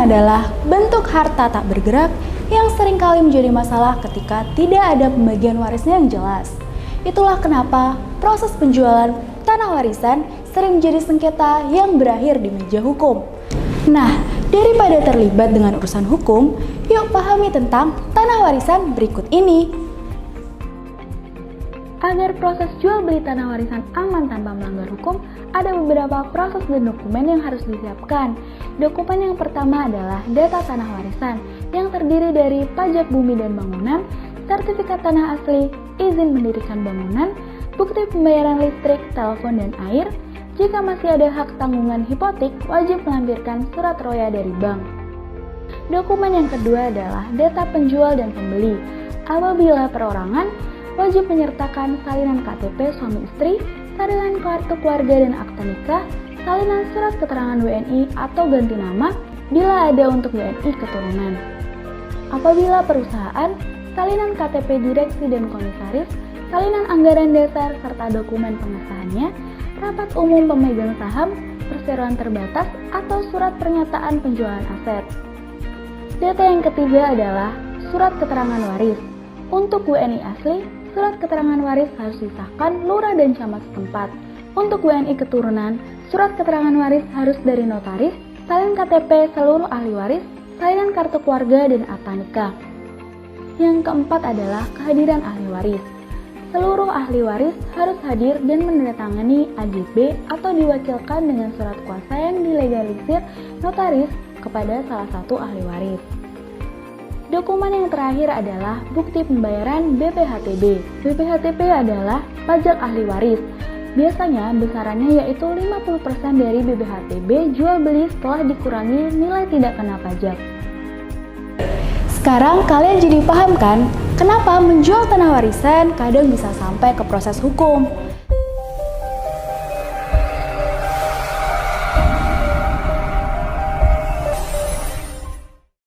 adalah bentuk harta tak bergerak yang seringkali menjadi masalah ketika tidak ada pembagian warisnya yang jelas. Itulah kenapa proses penjualan tanah warisan sering menjadi sengketa yang berakhir di meja hukum. Nah, daripada terlibat dengan urusan hukum, yuk pahami tentang tanah warisan berikut ini. Agar proses jual beli tanah warisan aman tanpa melanggar hukum, ada beberapa proses dan dokumen yang harus disiapkan. Dokumen yang pertama adalah data tanah warisan yang terdiri dari pajak bumi dan bangunan, sertifikat tanah asli, izin mendirikan bangunan, bukti pembayaran listrik, telepon, dan air. Jika masih ada hak tanggungan hipotek, wajib melampirkan surat roya dari bank. Dokumen yang kedua adalah data penjual dan pembeli. Apabila perorangan, wajib menyertakan salinan KTP suami istri, salinan kartu keluarga dan akta nikah, salinan surat keterangan WNI atau ganti nama bila ada untuk WNI keturunan. Apabila perusahaan, salinan KTP direksi dan komisaris, salinan anggaran dasar serta dokumen pengesahannya, rapat umum pemegang saham, perseroan terbatas, atau surat pernyataan penjualan aset. Data yang ketiga adalah surat keterangan waris. Untuk WNI asli, surat keterangan waris harus disahkan lurah dan camat setempat. Untuk WNI keturunan, surat keterangan waris harus dari notaris, salin KTP seluruh ahli waris, salinan kartu keluarga, dan akta nikah. Yang keempat adalah kehadiran ahli waris. Seluruh ahli waris harus hadir dan menandatangani AGB atau diwakilkan dengan surat kuasa yang dilegalisir notaris kepada salah satu ahli waris. Dokumen yang terakhir adalah bukti pembayaran BPHTB. BPHTB adalah pajak ahli waris. Biasanya besarannya yaitu 50% dari BPHTB jual beli setelah dikurangi nilai tidak kena pajak. Sekarang kalian jadi paham kan kenapa menjual tanah warisan kadang bisa sampai ke proses hukum?